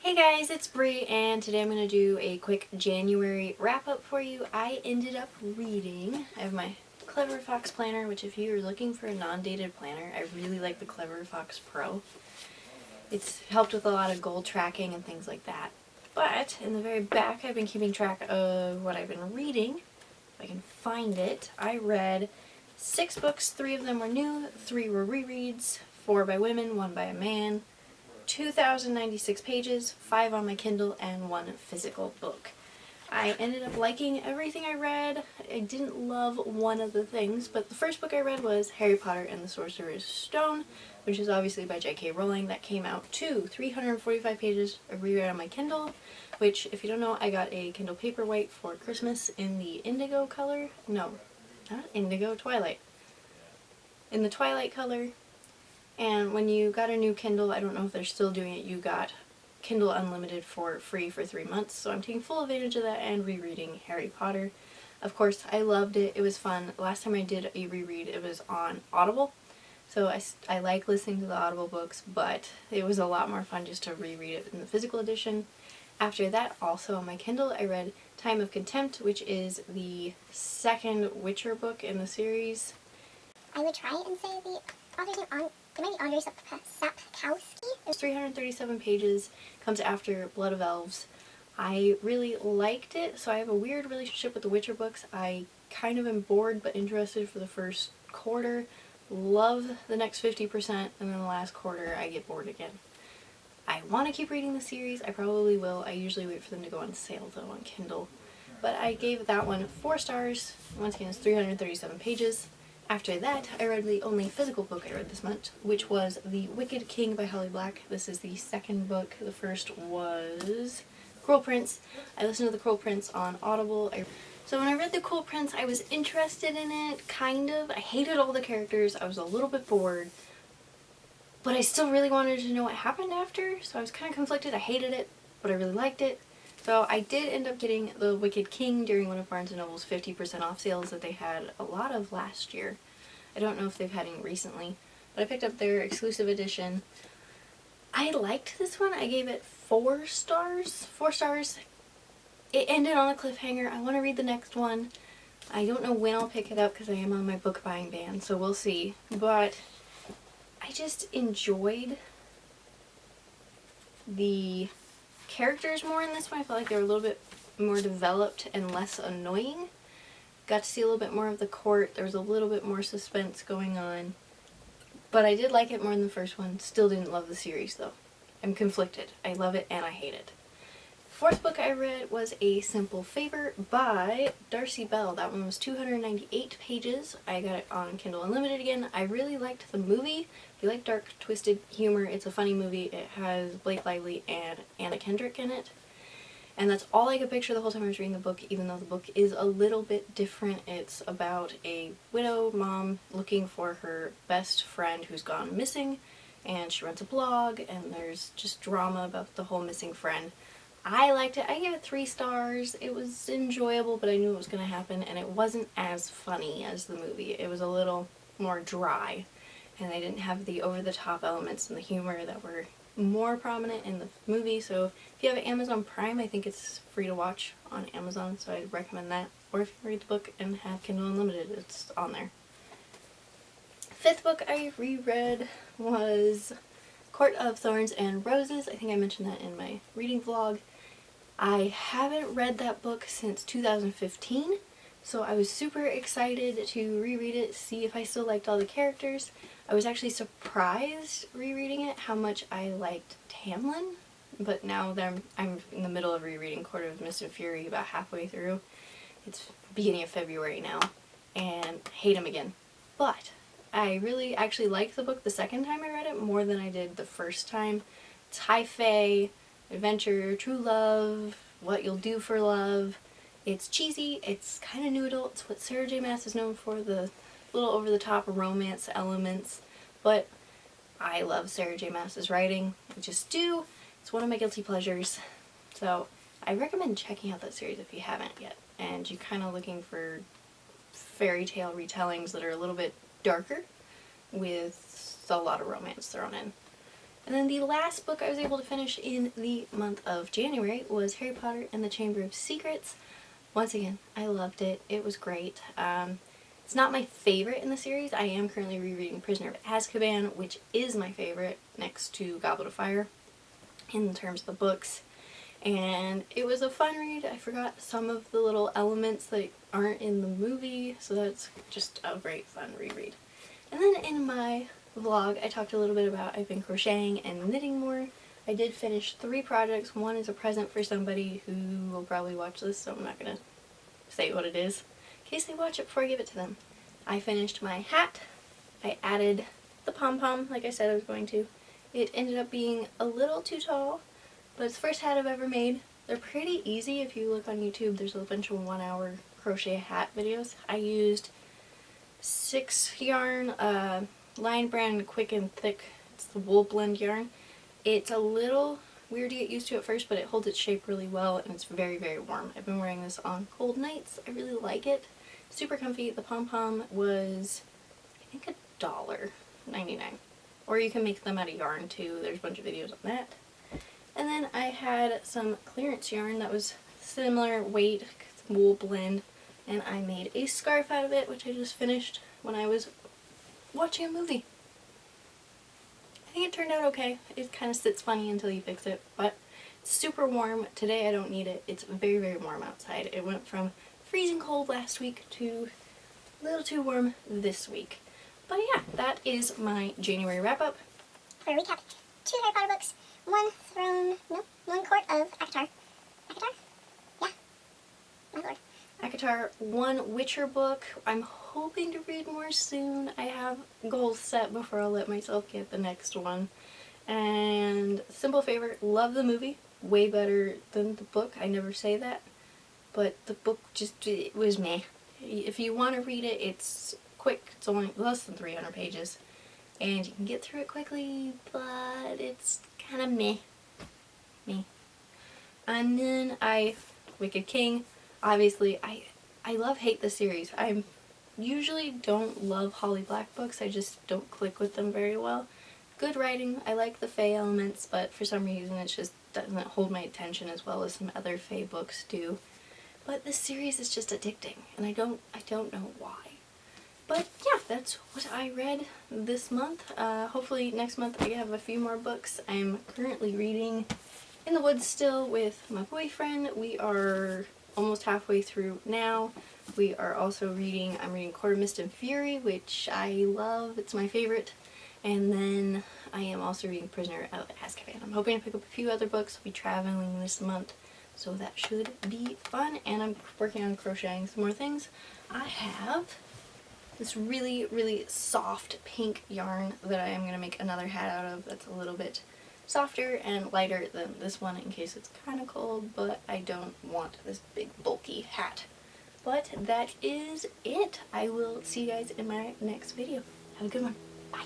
Hey guys, it's Bree, and today I'm going to do a quick January wrap-up for you. I ended up reading, I have my Clever Fox planner, which if you're looking for a non-dated planner, I really like the Clever Fox Pro. It's helped with a lot of goal tracking and things like that. But in the very back, I've been keeping track of what I've been reading. If I can find it, I read 6 books, 3 of them were new, 3 were rereads, 4 by women, 1 by a man. 2,096 pages, 5 on my Kindle, and 1 physical book. I ended up liking everything I read. I didn't love one of the things, but the first book I read was Harry Potter and the Sorcerer's Stone, which is obviously by J.K. Rowling. That came out too. 345 pages. I reread on my Kindle, which, if you don't know, I got a Kindle Paperwhite for Christmas in the indigo color. No, not indigo, Twilight. In the Twilight color. And when you got a new Kindle, I don't know if they're still doing it, you got Kindle Unlimited for free for 3 months. So I'm taking full advantage of that and rereading Harry Potter. Of course, I loved it. It was fun. Last time I did a reread, it was on Audible. So I like listening to the Audible books, but it was a lot more fun just to reread it in the physical edition. After that, also on my Kindle, I read Time of Contempt, which is the second Witcher book in the series. I would try and say the author's name. It might be Andrzej Sapkowski. It's 337 pages, comes after Blood of Elves. I really liked it, so I have a weird relationship with the Witcher books. I kind of am bored but interested for the first quarter, love the next 50%, and then the last quarter I get bored again. I want to keep reading the series, I probably will. I usually wait for them to go on sale though on Kindle. But I gave that one 4 stars. Once again, it's 337 pages. After that, I read the only physical book I read this month, which was The Wicked King by Holly Black. This is the second book. The first was Cruel Prince. I listened to the Cruel Prince on Audible. So when I read the Cruel Prince, I was interested in it, kind of. I hated all the characters. I was a little bit bored. But I still really wanted to know what happened after, so I was kind of conflicted. I hated it, but I really liked it. So I did end up getting The Wicked King during one of Barnes & Noble's 50% off sales that they had a lot of last year. I don't know if they've had any recently, but I picked up their exclusive edition. I liked this one. I gave it 4 stars. 4 stars. It ended on a cliffhanger. I want to read the next one. I don't know when I'll pick it up because I am on my book buying ban, so we'll see. But I just enjoyed the characters more in this one. I felt like they were a little bit more developed and less annoying. Got to see a little bit more of the court. There was a little bit more suspense going on. But I did like it more than the first one. Still didn't love the series though. I'm conflicted. I love it and I hate it. Fourth book I read was A Simple Favor by Darcey Bell. That one was 298 pages. I got it on Kindle Unlimited again. I really liked the movie. If you like dark, twisted humor, it's a funny movie. It has Blake Lively and Anna Kendrick in it. And that's all I could picture the whole time I was reading the book, even though the book is a little bit different. It's about a widow mom looking for her best friend who's gone missing, and she runs a blog, and there's just drama about the whole missing friend. I liked it. I gave it 3 stars. It was enjoyable, but I knew it was going to happen, and it wasn't as funny as the movie. It was a little more dry, and they didn't have the over-the-top elements and the humor that were more prominent in the movie. So if you have Amazon Prime, I think it's free to watch on Amazon, so I'd recommend that. Or if you read the book and have Kindle Unlimited, it's on there. Fifth book I reread was Court of Thorns and Roses. I think I mentioned that in my reading vlog. I haven't read that book since 2015, so I was super excited to reread it, see if I still liked all the characters. I was actually surprised rereading it how much I liked Tamlin, but now that I'm in the middle of rereading Court of Mist and Fury, about halfway through. It's beginning of February now, and hate him again. But I really actually liked the book the second time I read it more than I did the first time. It's high fae, adventure, true love, what you'll do for love. It's cheesy, it's kind of noodle, it's what Sarah J Maas is known for, the little over-the-top romance elements, but I love Sarah J Maas's writing. I just do. It's one of my guilty pleasures. So I recommend checking out that series if you haven't yet, and you're kind of looking for fairy tale retellings that are a little bit darker with a lot of romance thrown in. And then the last book I was able to finish in the month of January was Harry Potter and the Chamber of Secrets. Once again, I loved it. It was great. It's not my favorite in the series. I am currently rereading Prisoner of Azkaban, which is my favorite next to Goblet of Fire in terms of the books. And it was a fun read. I forgot some of the little elements that aren't in the movie, so that's just a great fun reread. And then in my vlog, I talked a little bit about I've been crocheting and knitting more. I did finish 3 projects. One is a present for somebody who will probably watch this, so I'm not going to say what it is in case they watch it before I give it to them. I finished my hat. I added the pom-pom like I said I was going to. It ended up being a little too tall, but it's the first hat I've ever made. They're pretty easy. If you look on YouTube, there's a bunch of 1-hour crochet hat videos. I used 6 yarn, Lion Brand Quick and Thick. It's the wool blend yarn. It's a little weird to get used to at first, but it holds its shape really well, and it's very, very warm. I've been wearing this on cold nights. I really like it. Super comfy. The pom-pom was, I think, $1.99. Or you can make them out of yarn too. There's a bunch of videos on that. And then I had some clearance yarn that was similar weight, wool blend, and I made a scarf out of it, which I just finished when I was watching a movie. I think it turned out okay. It kind of sits funny until you fix it, but it's super warm. Today I don't need it. It's very, very warm outside. It went from freezing cold last week to a little too warm this week. But yeah, that is my January wrap-up. For a recap, 2 Harry Potter books, 1 Court of ACOTAR. ACOTAR? Yeah. My lord. ACOTAR, 1 Witcher book. I'm hoping to read more soon. I have goals set before I'll let myself get the next one. And Simple Favor, love the movie. Way better than the book. I never say that. But the book just, it was meh. If you want to read it, it's quick. It's only less than 300 pages. And you can get through it quickly, but it's kind of meh. Meh. And then Wicked King. Obviously, I hate the series. I usually don't love Holly Black books. I just don't click with them very well. Good writing. I like the fae elements, but for some reason it just doesn't hold my attention as well as some other fae books do. But this series is just addicting, and I don't know why. But yeah, that's what I read this month. Hopefully next month I have a few more books. I'm currently reading In the Woods still with my boyfriend. We are almost halfway through now. We are also reading, I'm reading Court of Mist and Fury, which I love. It's my favorite. And then I am also reading Prisoner of Azkaban. I'm hoping to pick up a few other books. I'll be traveling this month, so that should be fun. And I'm working on crocheting some more things. I have this really, really soft pink yarn that I am going to make another hat out of that's a little bit softer and lighter than this one in case it's kind of cold, but I don't want this big bulky hat. But that is it. I will see you guys in my next video. Have a good one. Bye.